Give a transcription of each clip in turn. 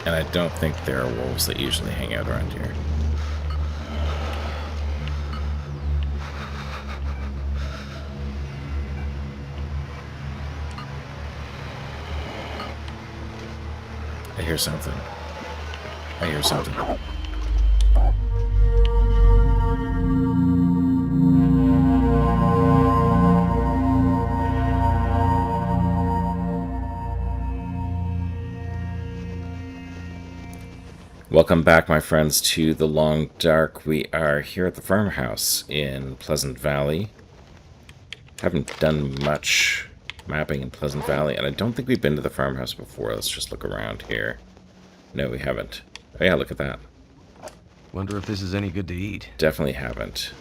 And I don't think there are wolves that usually hang out around here. I hear something. I hear something. Welcome back, my friends, to The Long Dark. We are here at the farmhouse in Pleasant Valley. Haven't done much mapping in Pleasant Valley, and I don't think we've been to the farmhouse before. Let's just look around here. No, we haven't. Oh yeah, look at that. Wonder if this is any good to eat. Definitely haven't.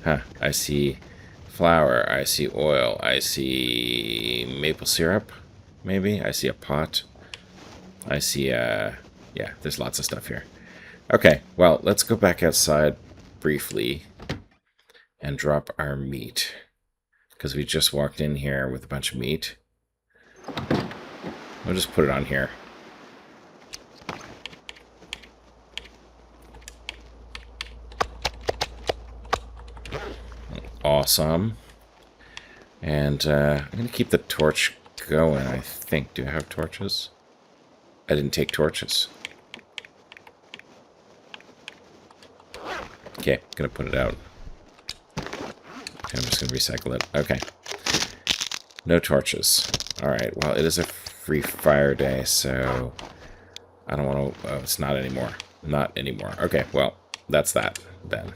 Huh, I see flour, I see oil, I see maple syrup, maybe? I see a pot. I see, yeah, there's lots of stuff here. Okay, well, let's go back outside briefly and drop our meat. Because we just walked in here with a bunch of meat. We'll just put it on here. Awesome. And I'm going to keep the torch going, I think. Do I have torches? I didn't take torches. Okay, going to put it out. Okay, I'm just going to recycle it. Okay. No torches. Alright, well, it is a free fire day, so I don't want to... Oh, it's not anymore. Not anymore. Okay, well, that's that, then.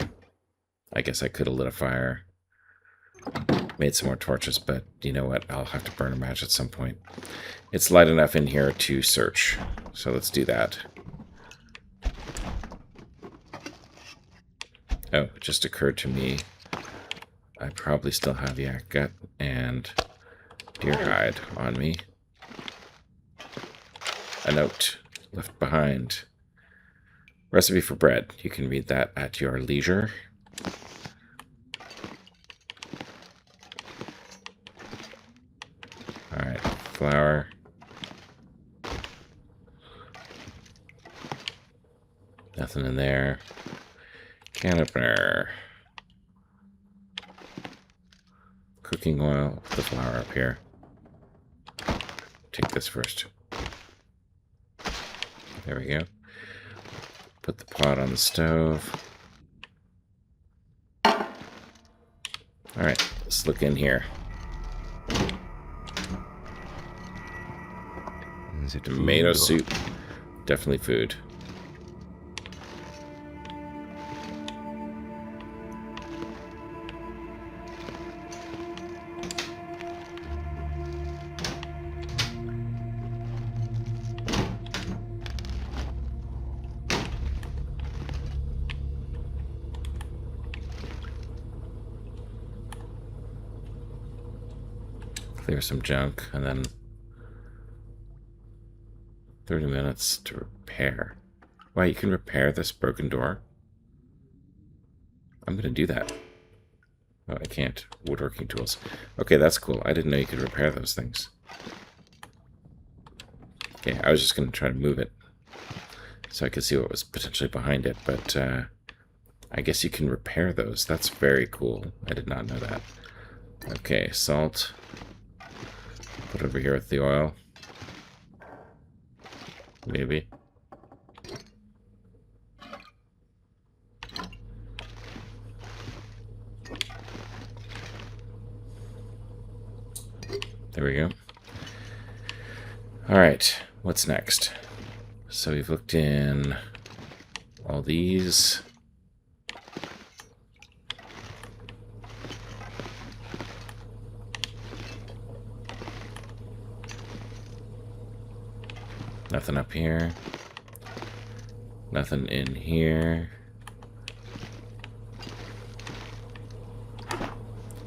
I guess I could have lit a fire. Made some more torches, but you know what? I'll have to burn a match at some point. It's light enough in here to search, so let's do that. Oh, it just occurred to me I probably still have yak gut and deer hide on me. A note left behind. Recipe for bread. You can read that at your leisure. Alright, flour. Nothing in there. Can opener. Cooking oil. Put the flour up here. Take this first. There we go. Put the pot on the stove. Alright, let's look in here. Is it Tomato food or... soup. Definitely food. Clear some junk, and then 30 minutes to repair. Wow, you can repair this broken door? I'm gonna do that. Oh, I can't. Woodworking tools. Okay, that's cool. I didn't know you could repair those things. Okay, I was just gonna try to move it so I could see what was potentially behind it, but I guess you can repair those. That's very cool. I did not know that. Okay, salt. Put over here with the oil. Maybe. There we go. Alright, what's next? So we've looked in all these. Nothing up here. Nothing in here.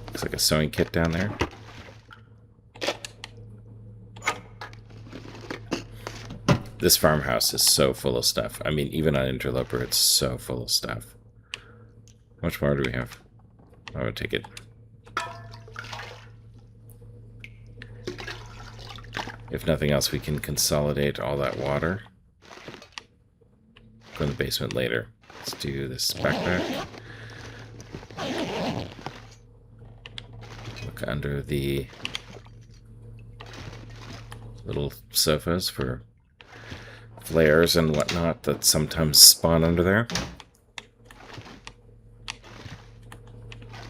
Looks like a sewing kit down there. This farmhouse is so full of stuff. I mean, even on Interloper, it's so full of stuff. How much more do we have? I would take it. If nothing else, we can consolidate all that water. from the basement later. Let's do this backpack. Look under the little sofas for flares and whatnot that sometimes spawn under there.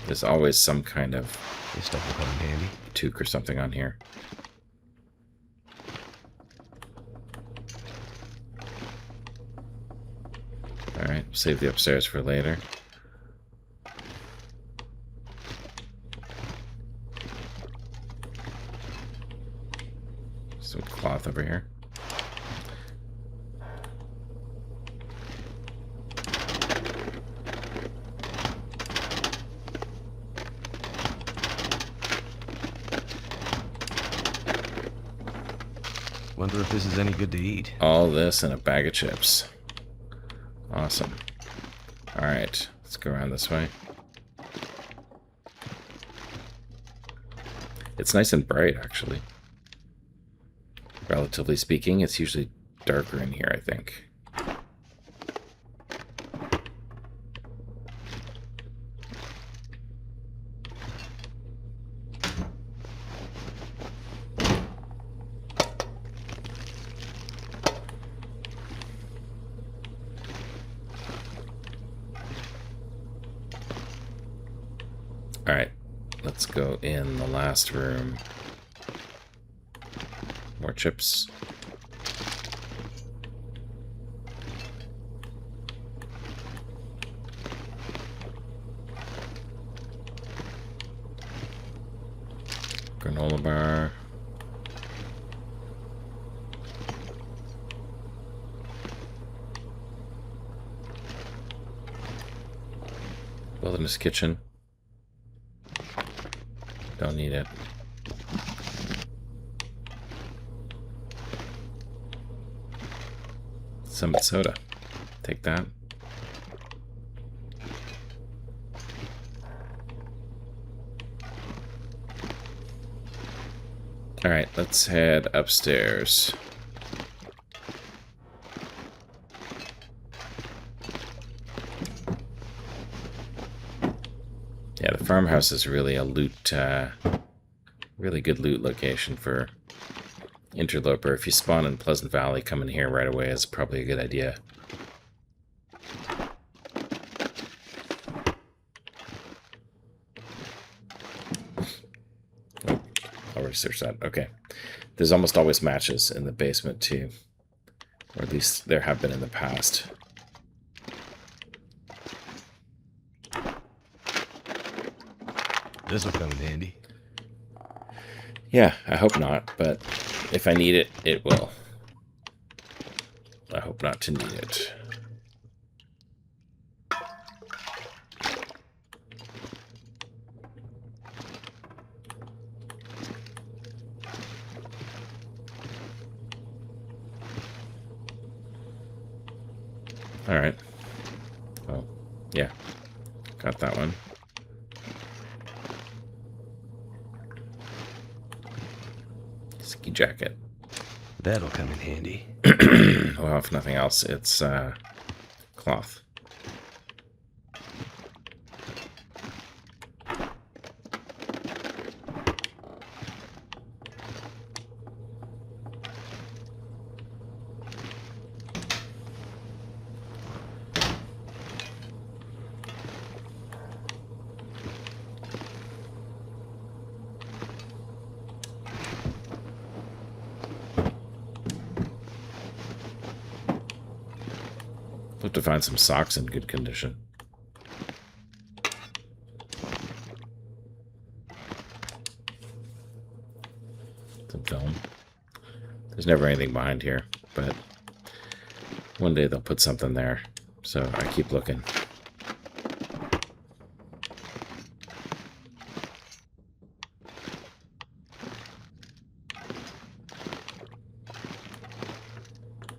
There's always some kind of This stuff will come in handy. toque or something on here. Alright, save the upstairs for later. Some cloth over here. Wonder if this is any good to eat. All this and a bag of chips. Awesome. Alright, let's go around this way. It's nice and bright, actually. Relatively speaking, it's usually darker in here, I think. Alright, let's go in the last room. More chips. Granola bar. Wilderness kitchen. Don't need it. Summit soda. Take that. Alright, let's head upstairs. Yeah, the farmhouse is really a loot, really good loot location for Interloper. If you spawn in Pleasant Valley, coming here right away is probably a good idea. Oh, I'll research that. Okay. There's almost always matches in the basement, too. Or at least there have been in the past. This will come in handy. Yeah, I hope not, but if I need it, it will. I hope not to need it. Alright. Well, yeah. Got that one. Ski jacket. That'll come in handy. Well, if nothing else, it's cloth. Look to find some socks in good condition. Some film. There's never anything behind here, but one day they'll put something there, so I keep looking.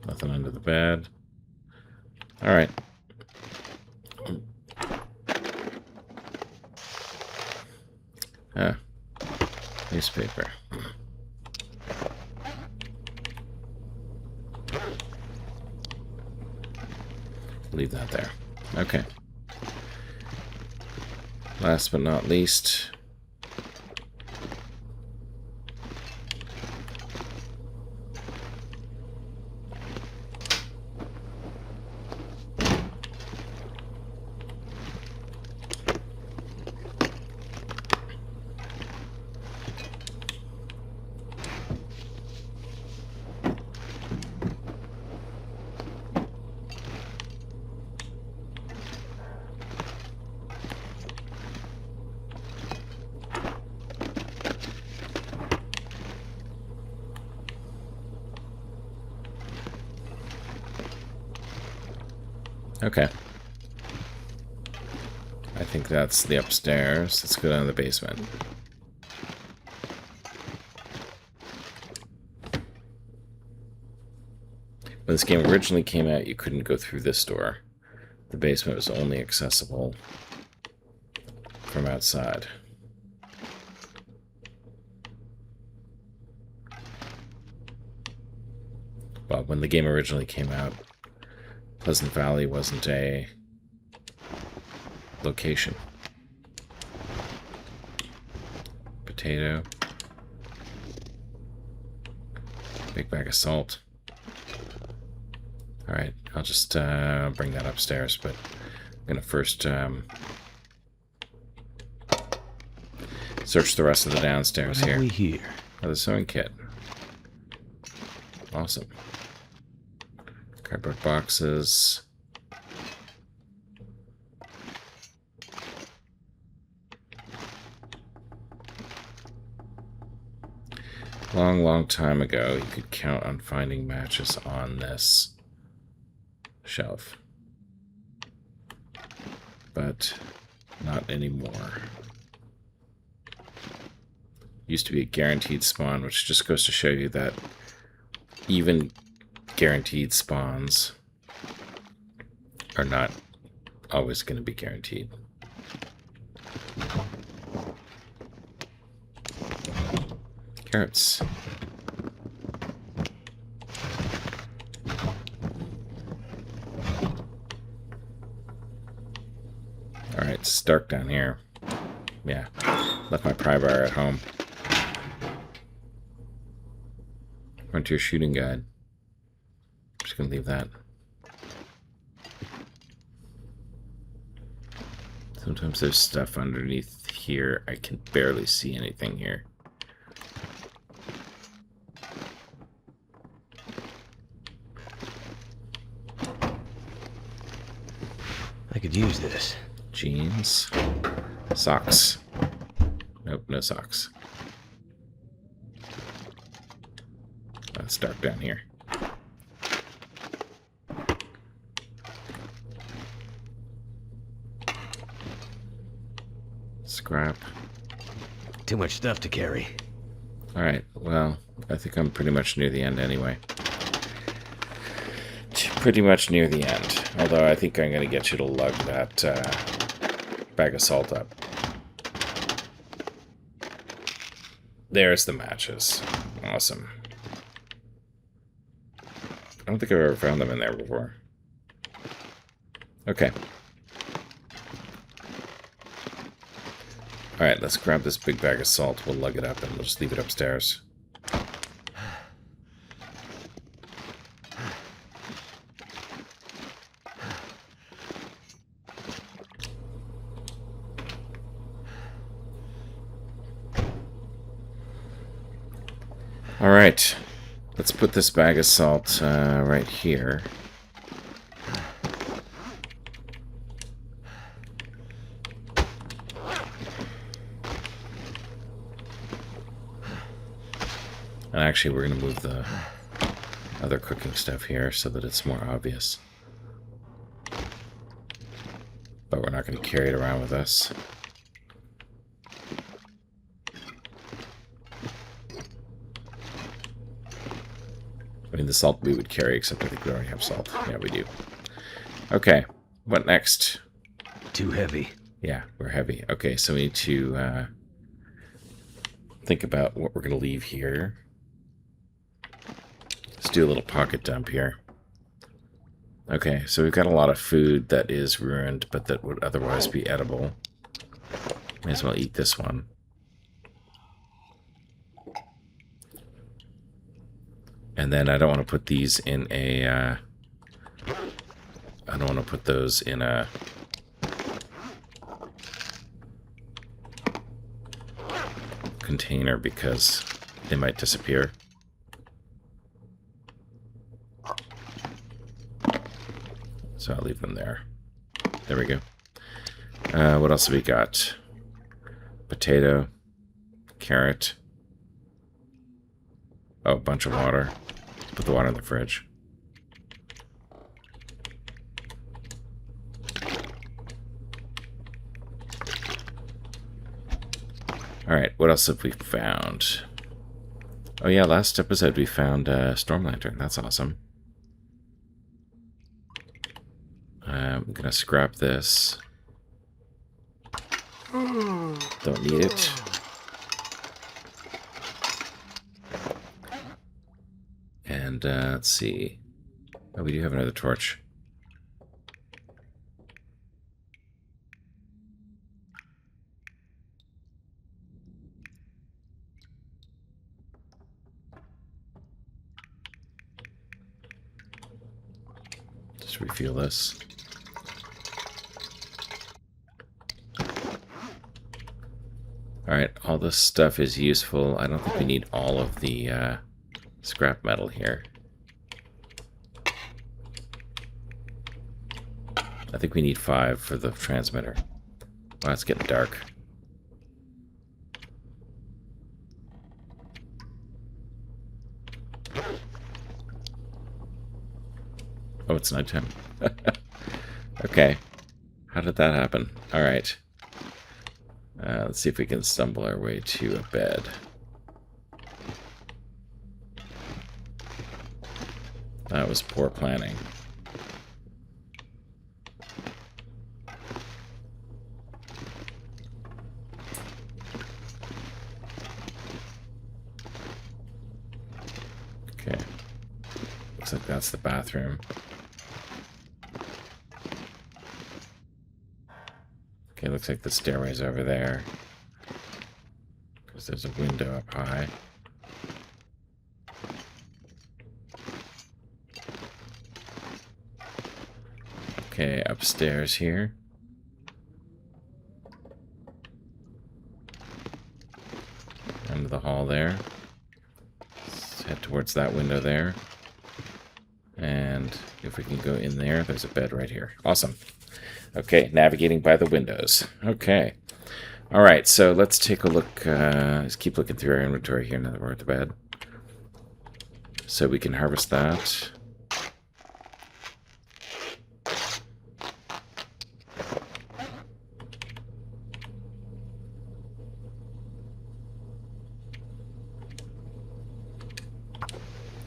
Nothing under the bed. All right. Newspaper. Leave that there. Okay. Last but not least... Okay. I think that's the upstairs. Let's go down to the basement. When this game originally came out, you couldn't go through this door. The basement was only accessible from outside. Well, when the game originally came out, Pleasant Valley wasn't a location. Potato. Big bag of salt. Alright, I'll just bring that upstairs, but I'm going to first search the rest of the downstairs What here. have we here? Oh, the sewing kit. Awesome. Cardboard boxes. Long time ago, you could count on finding matches on this shelf. But not anymore. Used to be a guaranteed spawn, which just goes to show you that even guaranteed spawns are not always going to be guaranteed. Carrots. Alright, it's dark down here. Yeah, left my pry bar at home. Frontier shooting guide. Just gonna leave that. Sometimes there's stuff underneath here. I can barely see anything here. I could use this. Jeans. Socks. Nope, no socks. Oh, it's dark down here. Scrap. Too much stuff to carry. Alright, well, I think I'm pretty much near the end anyway. Pretty much near the end. Although I think I'm going to get you to lug that bag of salt up. There's the matches. Awesome. I don't think I've ever found them in there before. Okay. Alright, let's grab this big bag of salt. We'll lug it up and we'll just leave it upstairs. Alright, let's put this bag of salt right here. And actually, we're going to move the other cooking stuff here so that it's more obvious. But we're not going to carry it around with us. I mean, the salt we would carry, except I think we already have salt. Yeah, we do. Okay, what next? Too heavy. Yeah, we're heavy. Okay, so we need to think about what we're going to leave here. Let's do a little pocket dump here. Okay, so we've got a lot of food that is ruined, but that would otherwise be edible. May as well eat this one. And then I don't want to put these in a... I don't want to put those in a... container because they might disappear. So I'll leave them there. There we go. What else have we got? Potato, carrot. Oh, a bunch of water. Put the water in the fridge. Alright, what else have we found? Oh yeah, last episode we found a storm lantern. That's awesome. I'm gonna scrap this. Don't need it. And let's see. Oh, we do have another torch. Just refuel this. Alright, all this stuff is useful. I don't think we need all of the scrap metal here. I think we need 5 for the transmitter. Wow, it's getting dark. Oh, it's nighttime. Okay. How did that happen? Alright. Let's see if we can stumble our way to a bed. That was poor planning. Okay. Looks like that's the bathroom. Okay, looks like the stairway's over there. Because there's a window up high. Okay, upstairs here. End of the hall there. Let's head towards that window there. And if we can go in there, there's a bed right here. Awesome. Okay, navigating by the windows. Okay. All right, so let's take a look. Let's keep looking through our inventory here now that we're at the bed. So we can harvest that.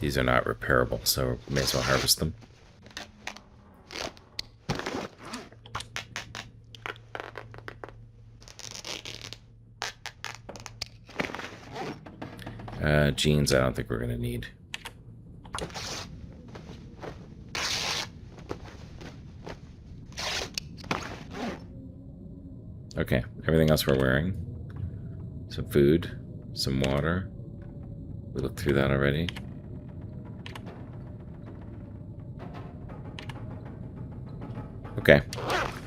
These are not repairable, so may as well harvest them. Jeans, I don't think we're going to need. Okay, everything else we're wearing. Some food, some water. We looked through that already. Okay,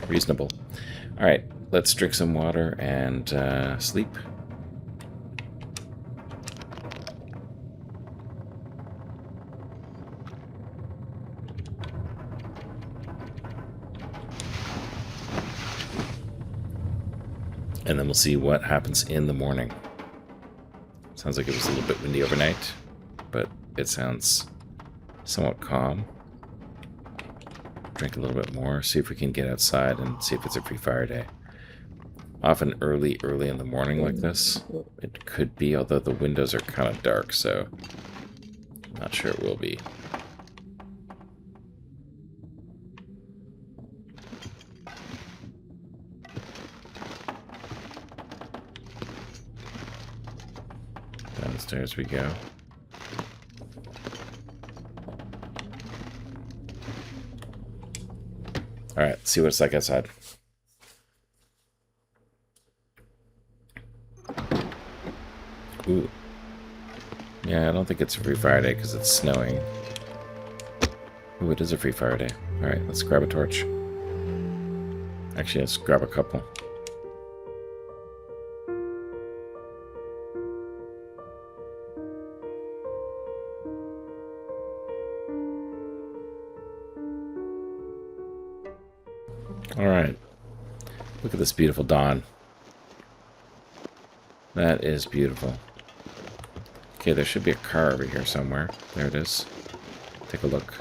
reasonable. Alright, let's drink some water and sleep. And then we'll see what happens in the morning. Sounds like it was a little bit windy overnight, but it sounds somewhat calm. Drink a little bit more, see if we can get outside and see if it's a free fire day. Often early in the morning like this, it could be, although the windows are kind of dark, so I'm not sure it will be. Downstairs we go. Alright, let's see what it's like outside. Ooh. Yeah, I don't think it's a free fire day because it's snowing. Ooh, it is a free fire day. Alright, let's grab a torch. Actually, let's grab a couple. Alright. Look at this beautiful dawn. That is beautiful. Okay, there should be a car over here somewhere. There it is. Take a look.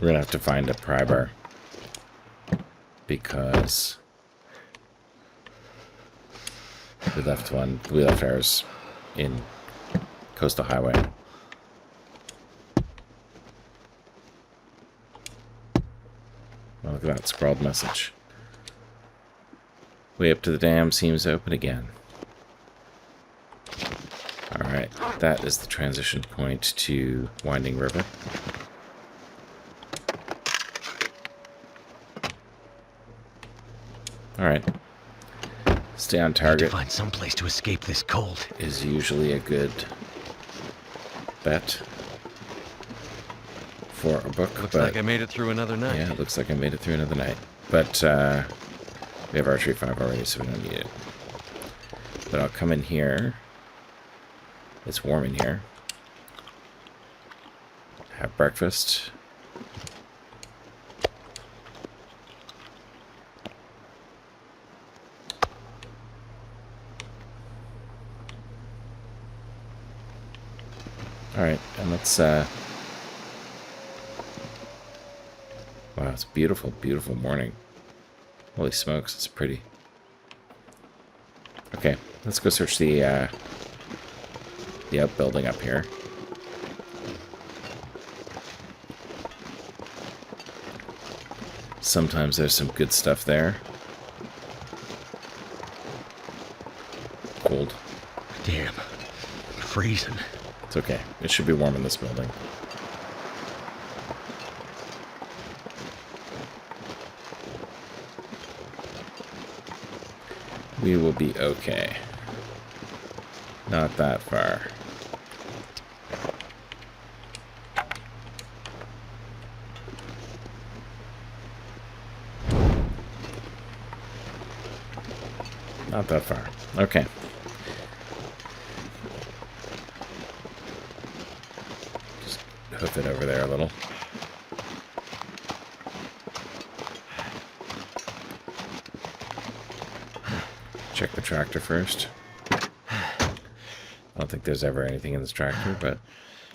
We're gonna have to find a pry bar. Because we left ours in Coastal Highway. Oh, look at that scrawled message. Way up to the dam seems open again. Alright, that is the transition point to Winding River. Alright. Stay on target. Find some place to escape this cold. Is usually a good bet for a book. Looks like I made it through another night. Yeah, it looks like I made it through another night. But we have Archery 5 already, so we don't need it. But I'll come in here. It's warm in here. Have breakfast. Alright, and let's wow, it's a beautiful, beautiful morning. Holy smokes, it's pretty. Okay, let's go search the outbuilding up here. Sometimes there's some good stuff there. Cold. Damn. Freezing. It's okay. It should be warm in this building. We will be okay. Not that far. Not that far. Okay. Just hoof it over there a little. Check the tractor first. I don't think there's ever anything in this tractor, but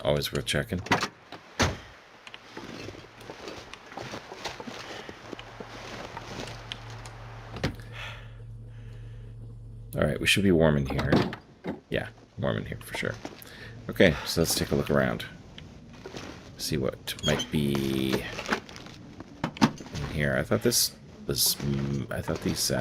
always worth checking. Alright, we should be warm in here. Yeah, warm in here for sure. Okay, so let's take a look around. See what might be in here. I thought this was... I thought these...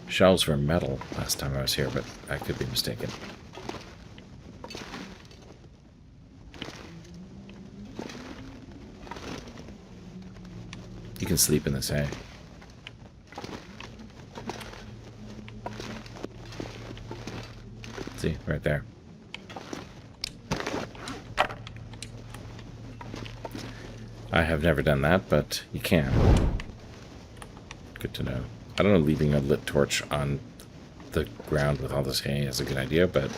shelves were metal last time I was here, but I could be mistaken. You can sleep in this hay. See, right there. I have never done that, but you can. Good to know. I don't know, leaving a lit torch on the ground with all this hay is a good idea, but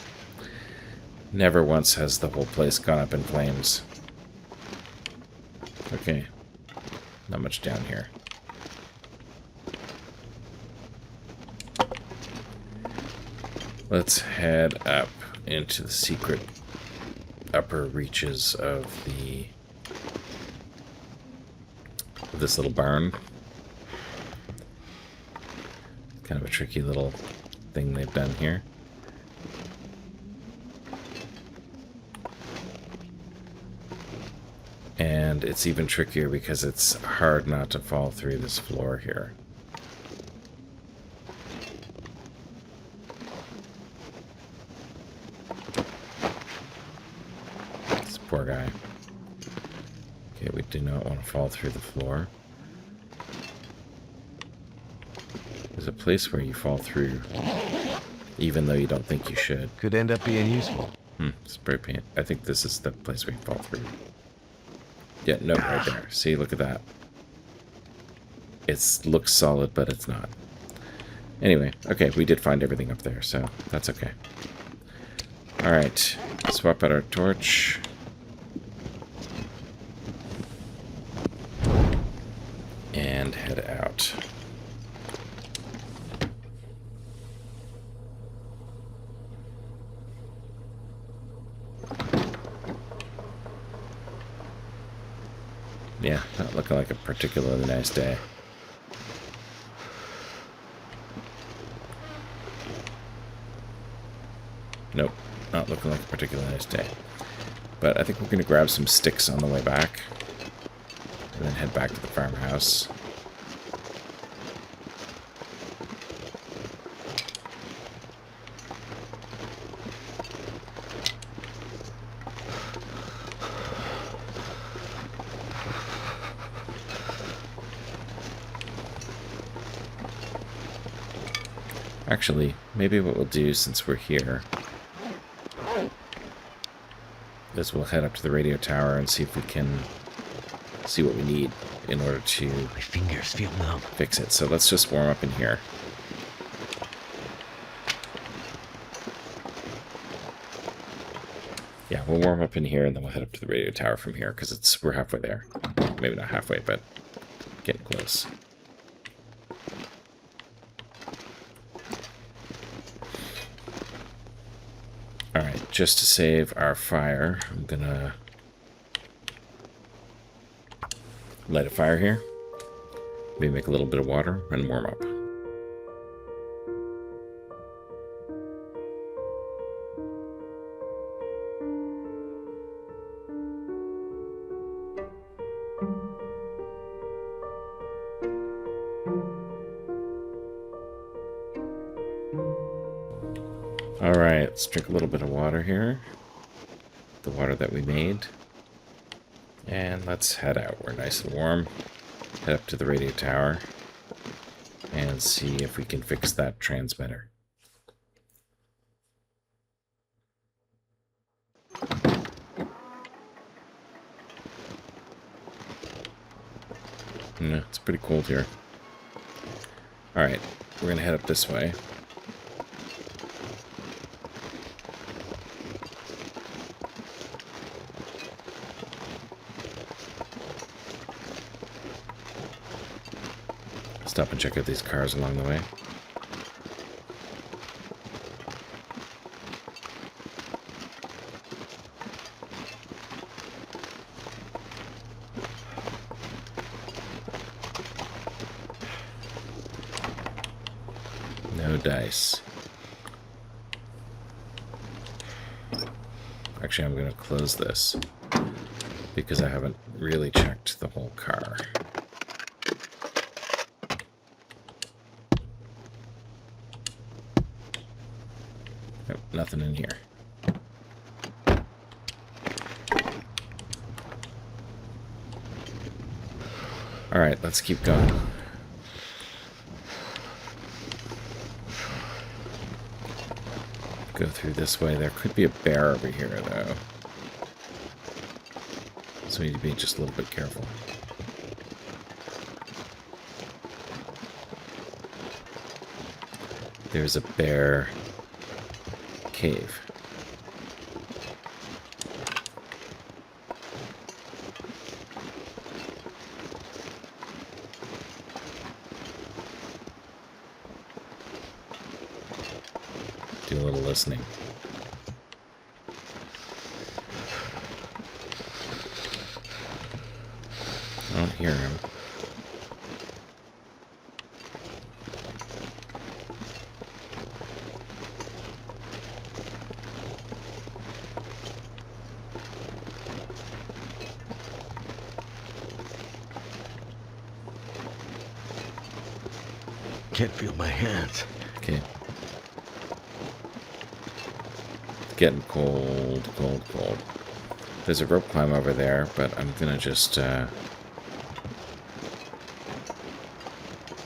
never once has the whole place gone up in flames. Okay. Not much down here. Let's head up into the secret upper reaches of this little barn. Kind of a tricky little thing they've done here. And it's even trickier because it's hard not to fall through this floor here. This poor guy. Okay, we do not want to fall through the floor. There's a place where you fall through, even though you don't think you should. Could end up being useful. Spray paint. I think this is the place we fall through. Yeah, no, right there. See, look at that. It looks solid, but it's not. Anyway, okay, we did find everything up there, so that's okay. Alright, swap out our torch. And head out. Yeah, not looking like a particularly nice day. Nope, not looking like a particularly nice day. But I think we're going to grab some sticks on the way back. And then head back to the farmhouse. Actually, maybe what we'll do since we're here is we'll head up to the radio tower and see if we can see what we need in order to My fingers feel numb. fix it. So let's just warm up in here. Yeah, we'll warm up in here and then we'll head up to the radio tower from here because we're halfway there. Maybe not halfway, but getting close. Alright, just to save our fire, I'm gonna light a fire here. Maybe make a little bit of water and warm up. Alright, let's drink a little bit of water here. The water that we made. And let's head out. We're nice and warm. Head up to the radio tower. And see if we can fix that transmitter. No, it's pretty cold here. Alright, we're gonna head up this way. Stop and check out these cars along the way. No dice. Actually, I'm going to close this because I haven't really checked the whole car. Nope, nothing in here. Alright, let's keep going. Go through this way. There could be a bear over here, though. So we need to be just a little bit careful. There's a bear cave. Do a little listening. I don't hear him. can't feel my hands. Okay. It's getting cold, cold, cold. There's a rope climb over there, but I'm gonna just head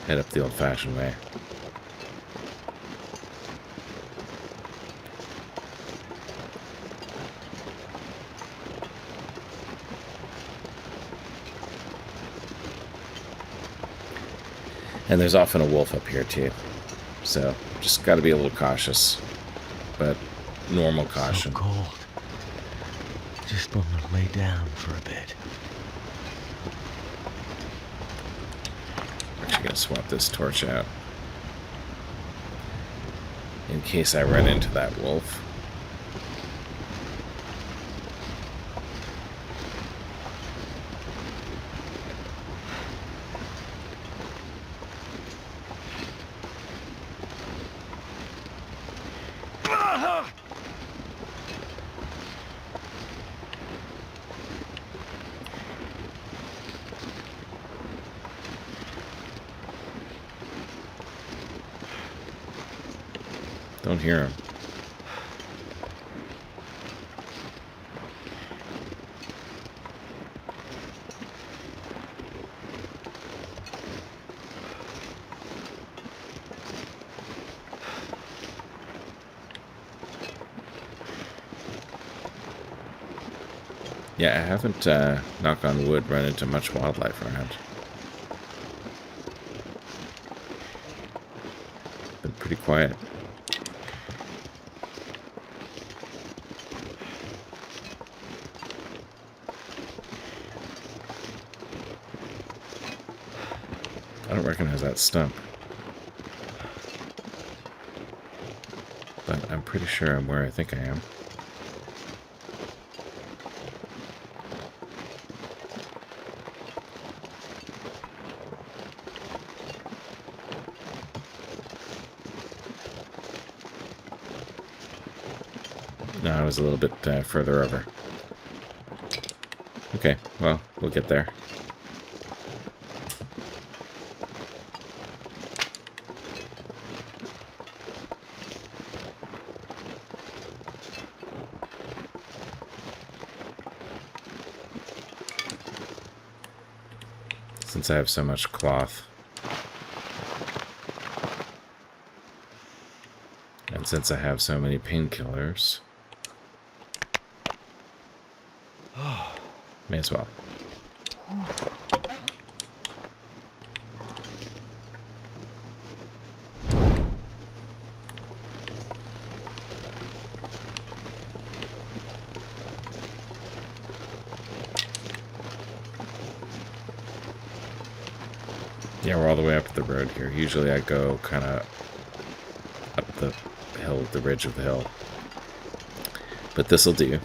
up the old-fashioned way. And there's often a wolf up here, too. So, just got to be a little cautious. But normal caution. So cold. Just want to lay down for a bit. I'm actually going to swap this torch out. In case I run into that wolf. Don't hear him. Yeah, I haven't, knock on wood, run into much wildlife around. Been pretty quiet. I don't recognize that stump. But I'm pretty sure I'm where I think I am. No, I was a little bit further over. Okay, well, we'll get there. Since I have so much cloth. And since I have so many painkillers. May as well. Yeah, we're all the way up the road here. Usually I go kind of up the hill, the ridge of the hill. But this'll do.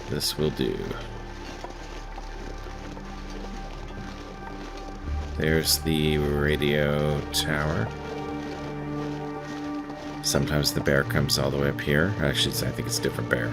This will do. There's the radio tower. Sometimes the bear comes all the way up here. Actually, I think it's a different bear.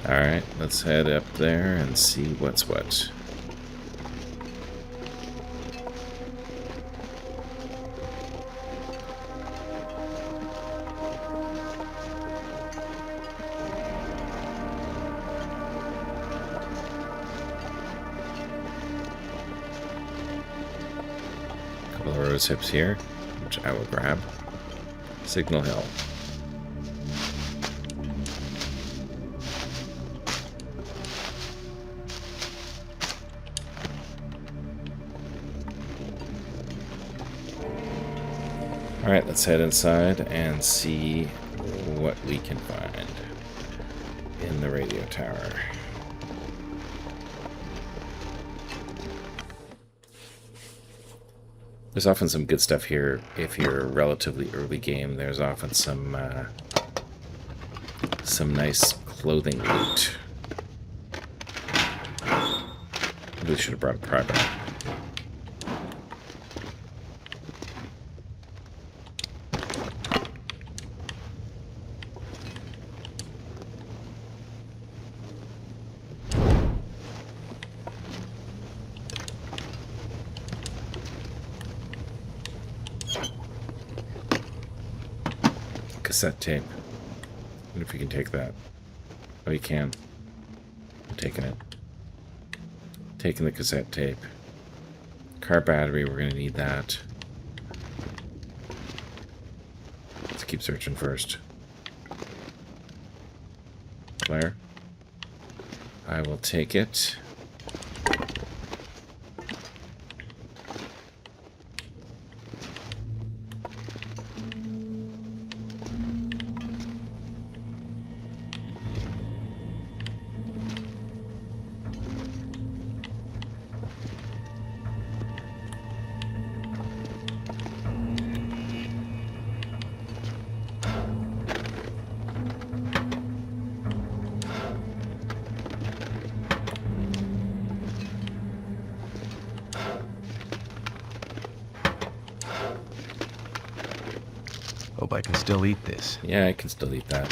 Alright, let's head up there and see what's what. A couple of rose hips here, which I will grab. Signal Hill. Alright, let's head inside and see what we can find in the radio tower. There's often some good stuff here if you're relatively early game. There's often some nice clothing loot. Really should have brought a private. Cassette tape. I wonder if you can take that. Oh, you can. I'm taking it. Taking the cassette tape. Car battery, we're going to need that. Let's keep searching first. Flare. I will take it. Hope I can still eat this. Yeah, I can still eat that.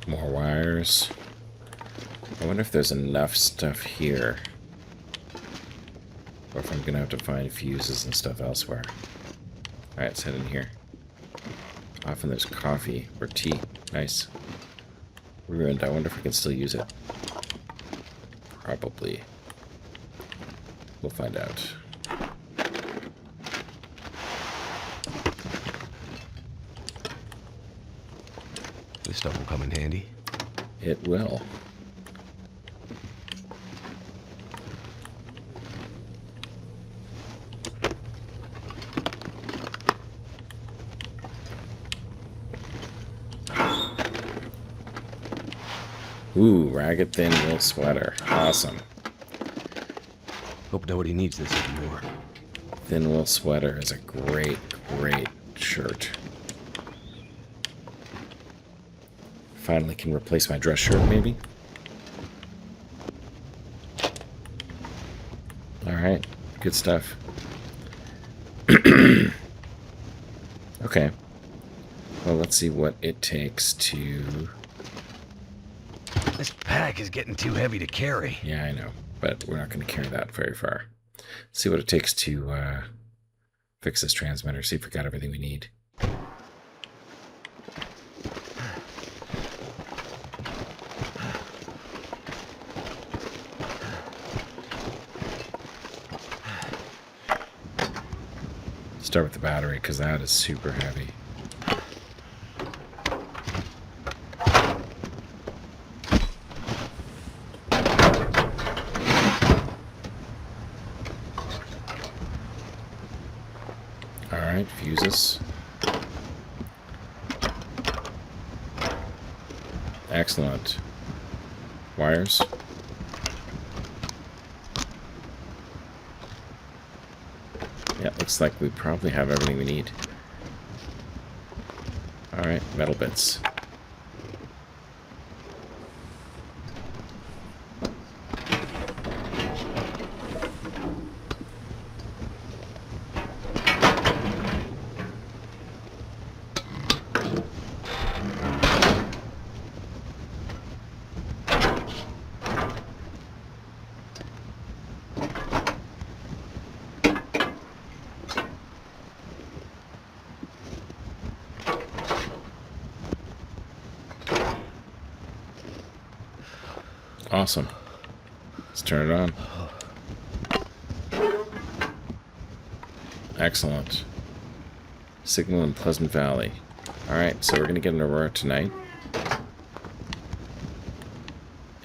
More wires. I wonder if there's enough stuff here. Or if I'm going to have to find fuses and stuff elsewhere. Alright, let's head in here. Often there's coffee or tea. Nice. Ruined. I wonder if we can still use it. Probably. We'll find out. This stuff will come in handy. It will. Ooh, ragged thin wool sweater. Awesome. Hope nobody needs this anymore. Thin wool sweater is a great, great shirt. Finally can replace my dress shirt, maybe? Alright, good stuff. Okay. Well, let's see what it takes to... This pack is getting too heavy to carry. Yeah, I know, but we're not going to carry that very far. See what it takes to fix this transmitter, see if we got everything we need. Start with the battery, because that is super heavy. Alright, fuses. Excellent. Wires. Yeah, looks like we probably have everything we need. Alright, metal bits. Awesome. Let's turn it on. Excellent. Signal in Pleasant Valley. Alright, so we're going to get an Aurora tonight.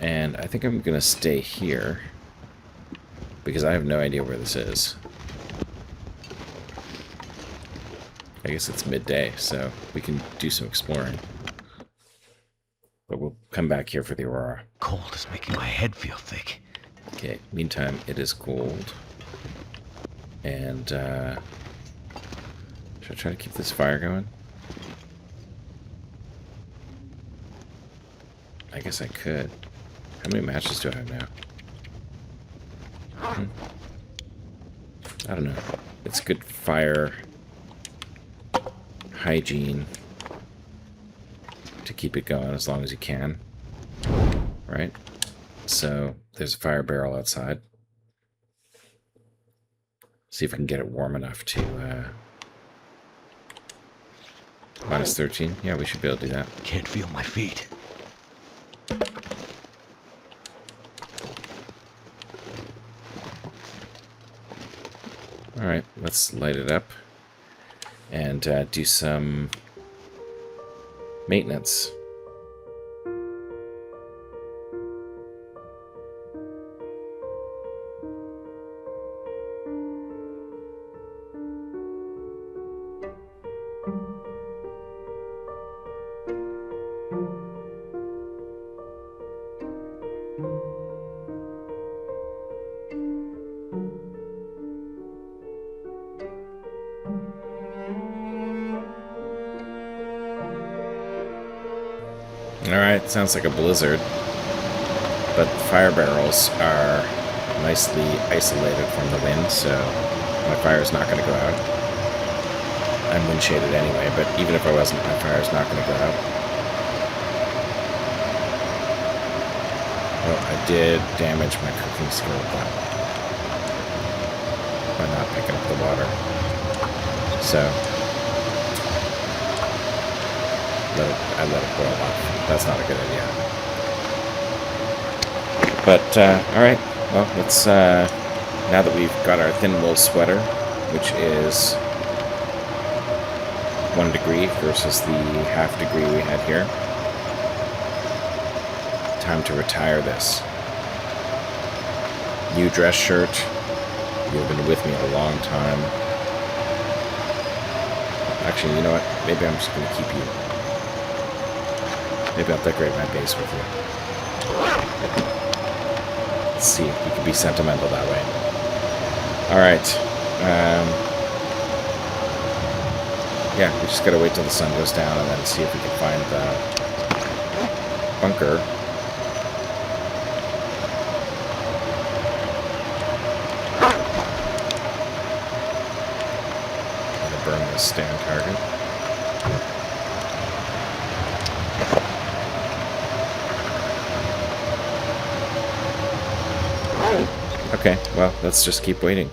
And I think I'm going to stay here. Because I have no idea where this is. I guess it's midday, so we can do some exploring. But we'll come back here for the aurora. Cold is making my head feel thick. Okay, meantime, it is cold. And, should I try to keep this fire going? I guess I could. How many matches do I have now? I don't know. It's good fire hygiene to keep it going as long as you can. Right? So, there's a fire barrel outside. See if we can get it warm enough to, minus 13? Yeah, we should be able to do that. Can't feel my feet. Alright, let's light it up and do some maintenance. Alright, sounds like a blizzard, but fire barrels are nicely isolated from the wind, so my fire's not going to go out. I'm wind shaded anyway, but even if I wasn't, my fire's not going to go out. Well, I did damage my cooking skill with that by not picking up the water. So I let it boil off. That's not a good idea. But, alright. Well, let's, now that we've got our thin wool sweater, which is 1 degree versus the ½ degree we had here, time to retire this. New dress shirt. You've been with me a long time. Actually, you know what? Maybe I'm just going to keep you. Maybe I'll decorate my base with you. Let's see if we can be sentimental that way. Alright. Yeah, we just gotta wait till the sun goes down and then see if we can find the bunker. I'm gonna burn this stand target. Okay, well, let's just keep waiting.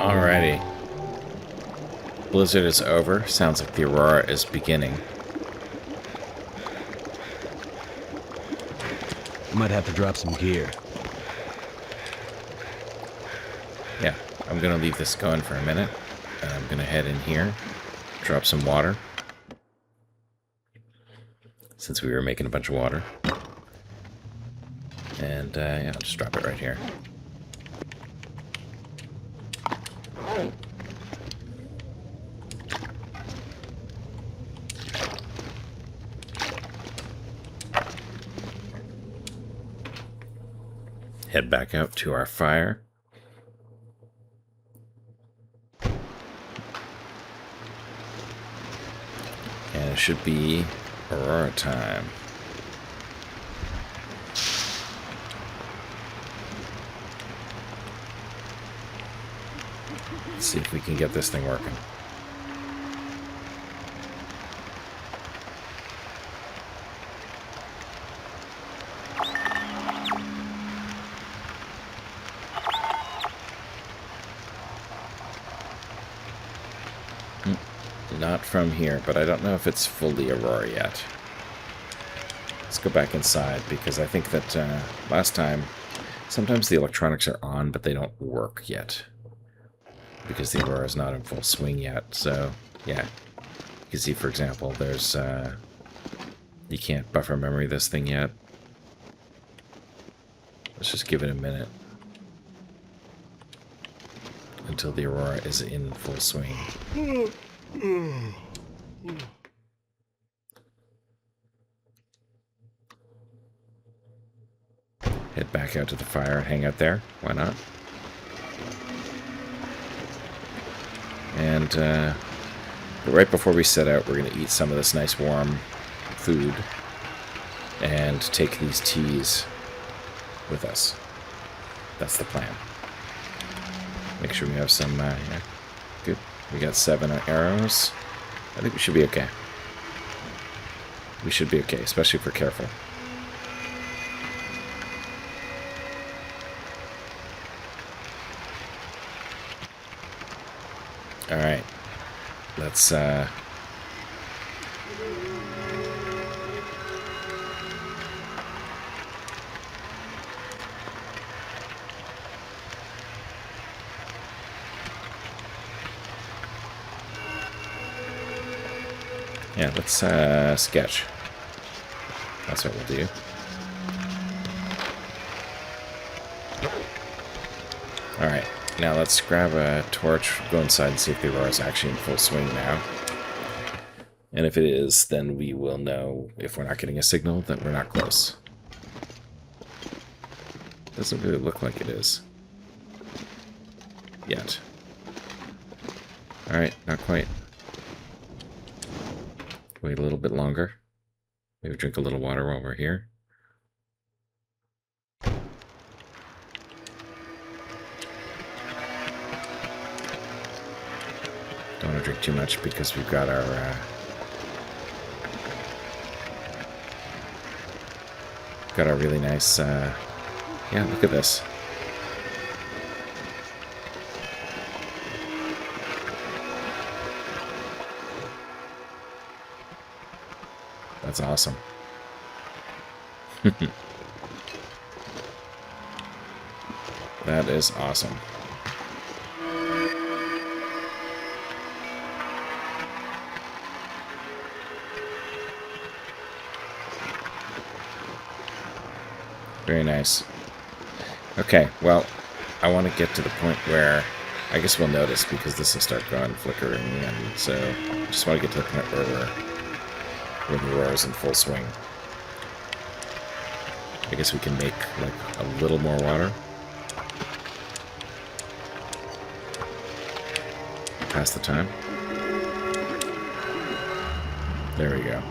Alrighty. Blizzard is over. Sounds like the aurora is beginning. Might have to drop some gear. Yeah, I'm gonna leave this going for a minute. And I'm gonna head in here, drop some water. Since we were making a bunch of water. And, yeah, I'll just drop it right here. Head back out to our fire. And it should be Aurora time. Let's see if we can get this thing working. Not from here, but I don't know if it's fully Aurora yet. Let's go back inside, because I think that last time, sometimes the electronics are on, but they don't work yet. Because the Aurora is not in full swing yet, so, yeah. You can see, for example, there's, you can't buffer memory this thing yet. Let's just give it a minute. Until the Aurora is in full swing. Head back out to the fire and hang out there. Why not? And but right before we set out, we're going to eat some of this nice warm food and take these teas with us. That's the plan. Make sure we have some, yeah, good. We got 7 arrows. I think we should be okay. We should be okay, especially if we're careful. Alright. Let's, yeah, let's sketch. That's what we'll do. Alright, now let's grab a torch, go inside and see if the Aurora is actually in full swing now. And if it is, then we will know, if we're not getting a signal, that we're not close. Doesn't really look like it is. Yet. Alright, not quite. Wait a little bit longer. Maybe drink a little water while we're here. Don't want to drink too much because we've got our really nice yeah, look at this. That's awesome. That is awesome. Very nice. Okay, well, I want to get to the point where I guess we'll notice because this will start going flickering, and so I just want to get to the point where the Aurora is in full swing. I guess we can make like a little more water. Pass the time. There we go.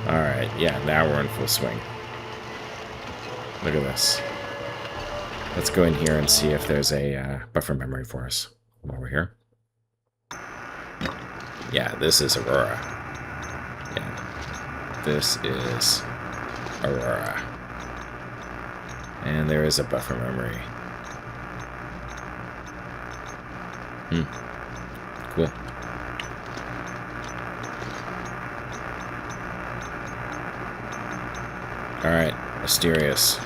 Alright, yeah, now we're in full swing. Look at this. Let's go in here and see if there's a buffer memory for us while we're here. Yeah, this is Aurora. Yeah, this is Aurora. And there is a buffer memory. Cool. Alright, mysterious.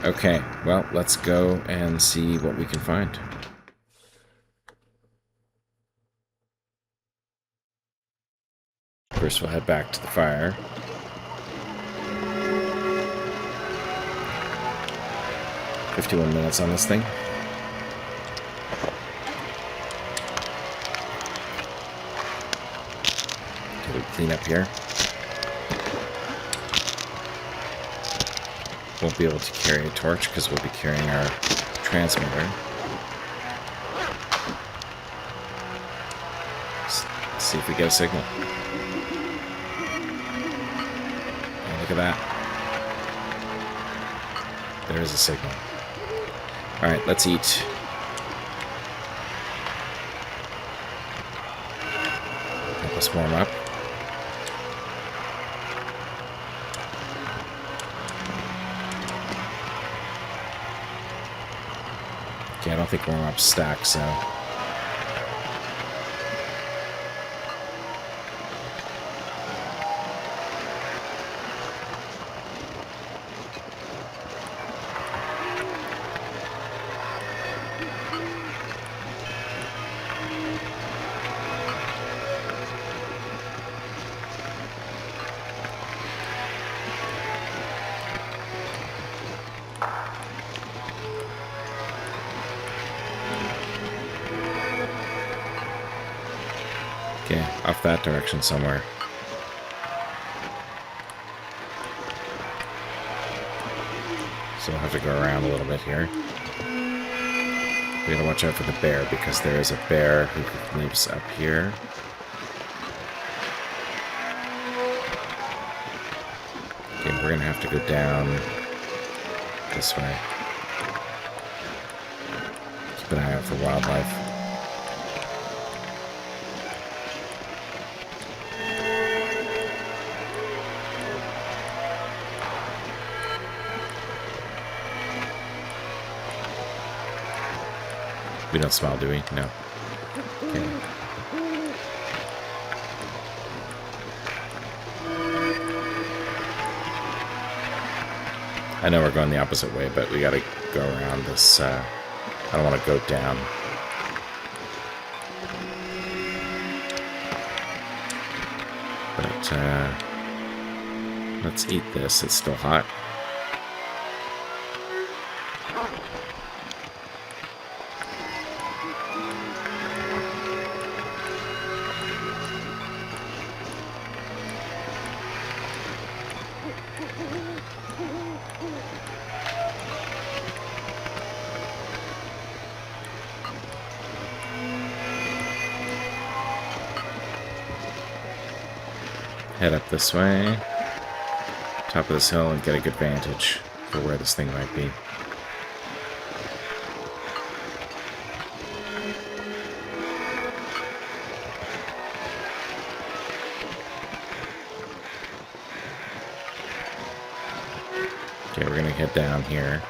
Okay, well, let's go and see what we can find. First, we'll head back to the fire. "51 minutes on this thing. Do a clean up here. won't be able to carry a torch because we'll be carrying our transmitter. Let's see if we get a signal. Oh, look at that. There is a signal. Alright, let's eat. Help us warm up. Okay, I don't think warm up stacks, so. Okay, off that direction somewhere. So we'll have to go around a little bit here. We gotta watch out for the bear, because there is a bear who lives up here. Okay, we're gonna have to go down this way. Keep an eye out for wildlife. We don't smell, do we? No. Okay. I know we're going the opposite way, but we gotta go around this, I don't want to go down. But, let's eat this. It's still hot. Head up this way, top of this hill, and get a good vantage for where this thing might be. Okay, we're gonna head down here.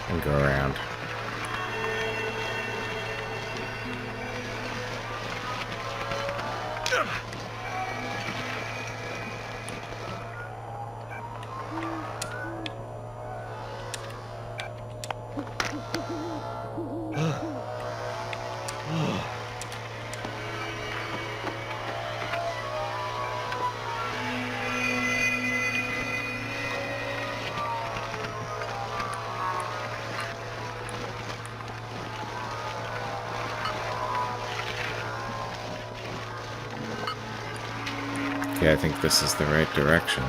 And go around. Okay, I think this is the right direction.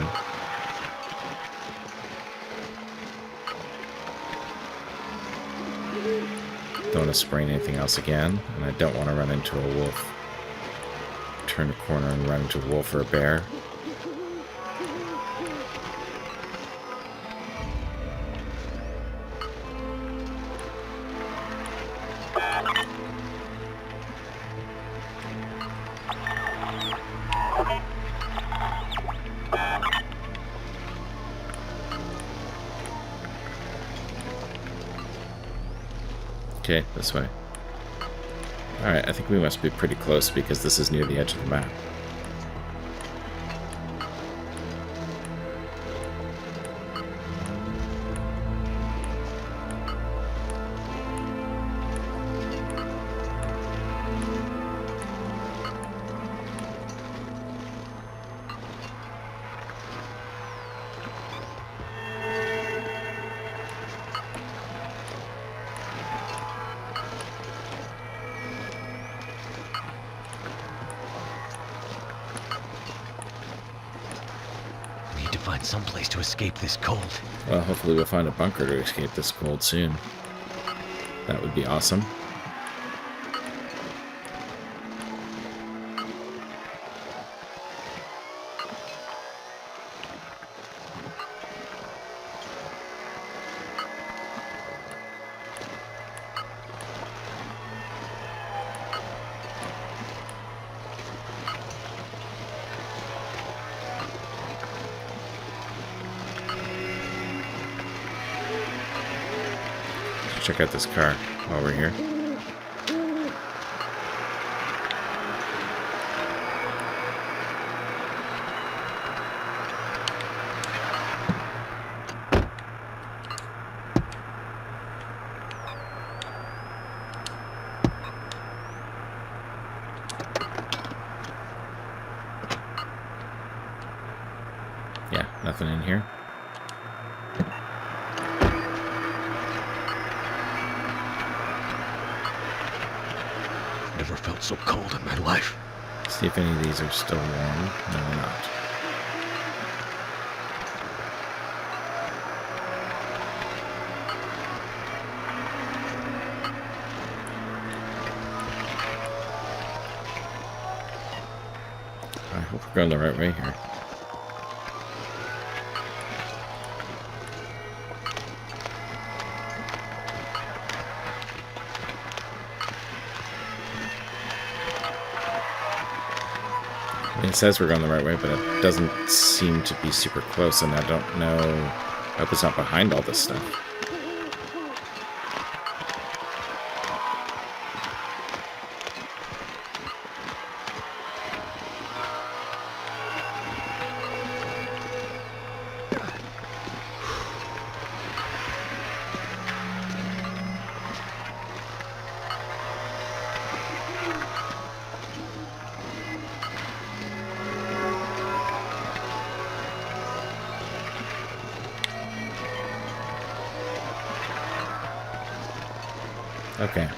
Don't want to sprain anything else again, and I don't want to run into a wolf. Turn a corner and run into a wolf or a bear. Okay, this way. Alright, I think we must be pretty close because this is near the edge of the map. find some place to escape this cold. Well, hopefully we'll find a bunker to escape this cold soon. That would be awesome. Check out this car while we're here. Yeah, nothing in here. Never felt so cold in my life. See if any of these are still warm. No, they're not. I hope we're going the right way here. It says we're going the right way, but it doesn't seem to be super close, and I don't know. I hope it's not behind all this stuff. Okay.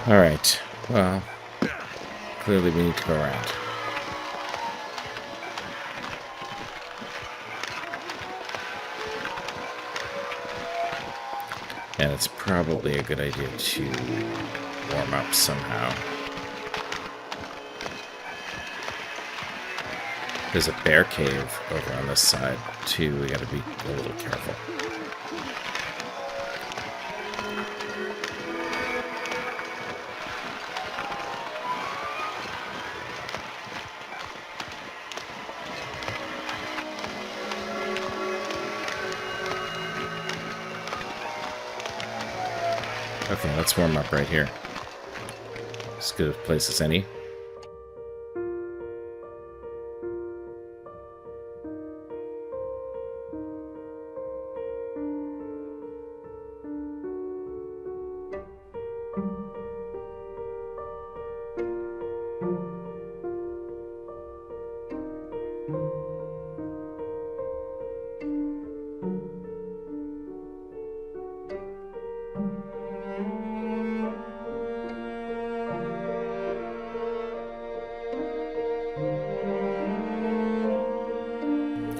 Alright. Well, clearly we need to go around. And it's probably a good idea to warm up somehow. There's a bear cave over on this side, too. We gotta be a little careful. Okay, let's warm up right here. As good a place as any.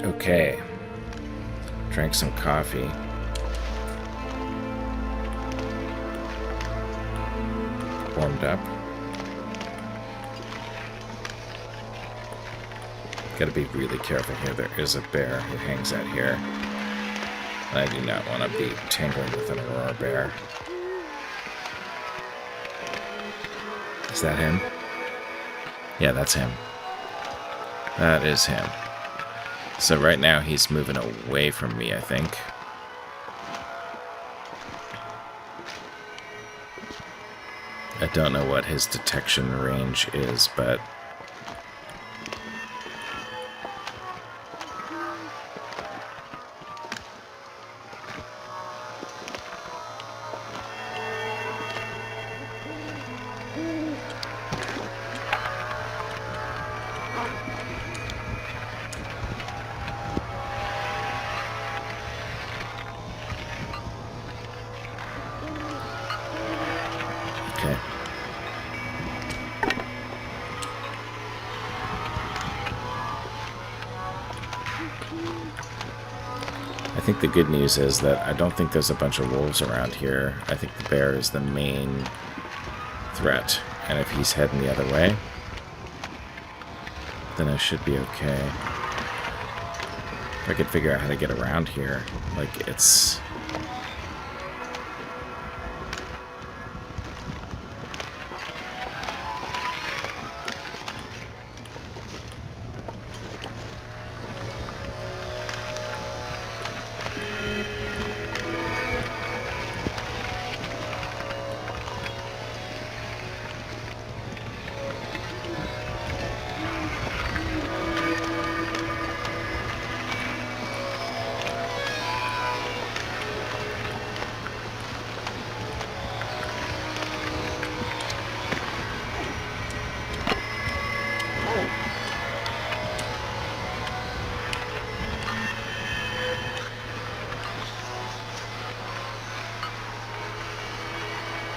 Okay. Drank some coffee. Warmed up. Gotta be really careful here. There is a bear who hangs out here. I do not want to be tangling with an aurora bear. Is that him? Yeah, that's him. That is him. So right now he's moving away from me, I think. I don't know what his detection range is, but... I think the good news is that I don't think there's a bunch of wolves around here. I think the bear is the main threat. And if he's heading the other way, then I should be okay. If I could figure out how to get around here, like it's...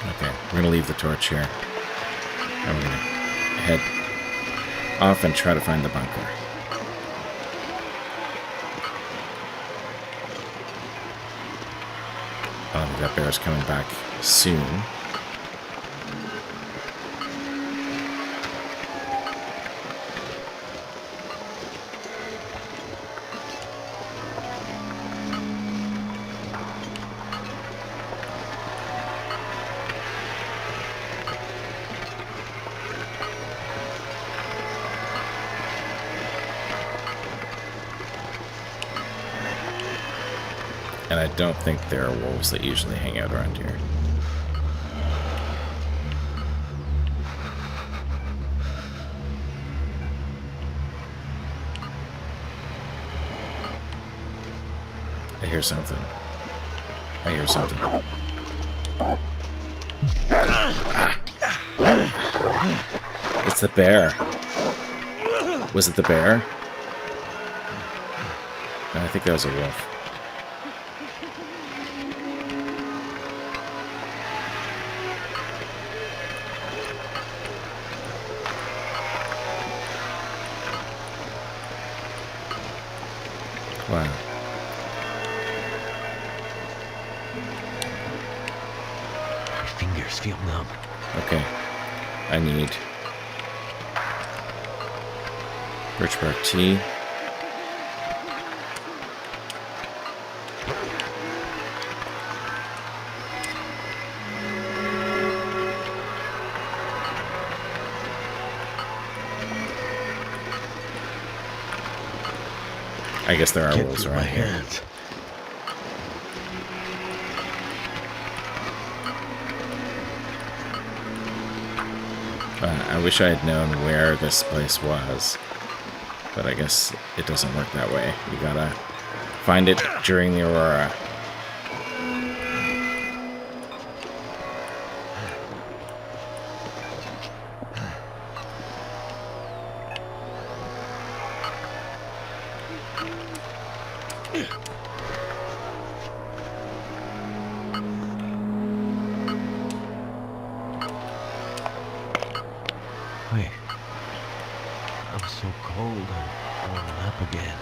Okay, we're going to leave the torch here. And we're going to head off and try to find the bunker. I don't think that bear's coming back soon. And I don't think there are wolves that usually hang out around here. I hear something. I hear something. Ah. It's the bear. Was it the bear? No, I think that was a wolf. Wow. My fingers feel numb. Okay. I need birch bark tea. I guess there are Get wolves through around my here. hands. I wish I had known where this place was, but I guess it doesn't work that way. You gotta find it during the aurora. Wait. I'm so cold and warming up again.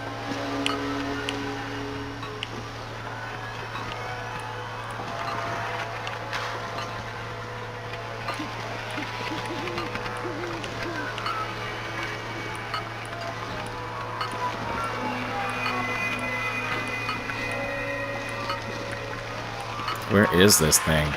Where is this thing?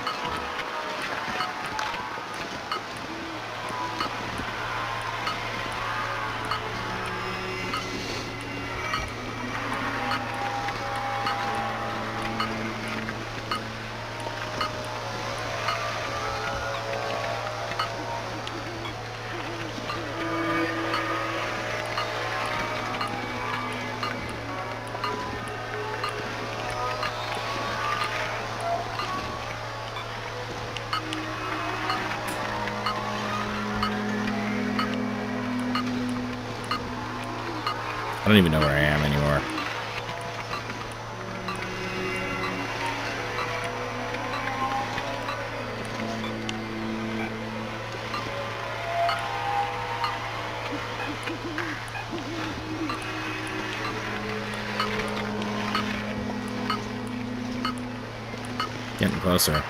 I don't even know where I am anymore. Getting closer.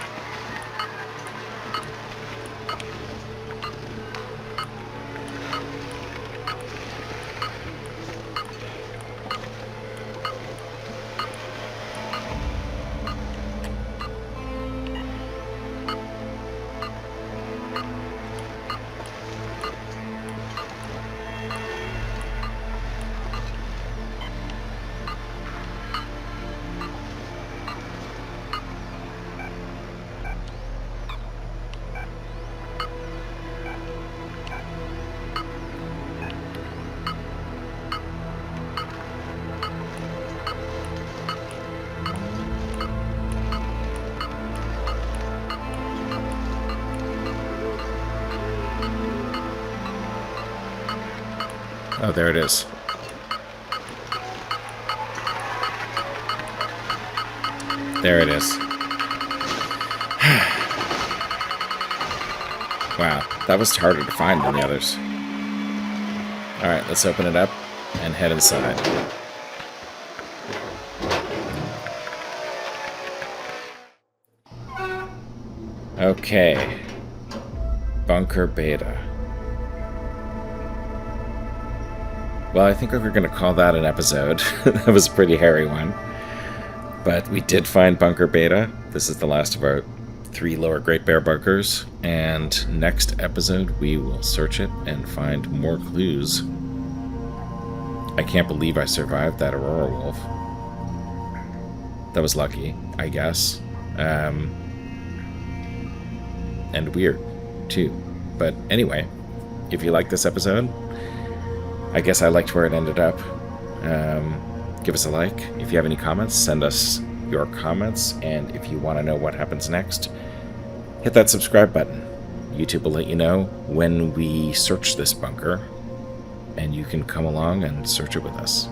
Oh, there it is. There it is. Wow, that was harder to find than the others. Alright, let's open it up and head inside. Okay. Bunker Beta. Well, I think we're going to call that an episode. That was a pretty hairy one. But we did find Bunker Beta. This is the last of our 3 lower Great Bear bunkers. And next episode, we will search it and find more clues. I can't believe I survived that Aurora Wolf. That was lucky, I guess. And weird, too. But anyway, if you like this episode, I guess I liked where it ended up. Give us a like. If you have any comments, send us your comments. And if you want to know what happens next, hit that subscribe button. YouTube will let you know when we search this bunker, and you can come along and search it with us.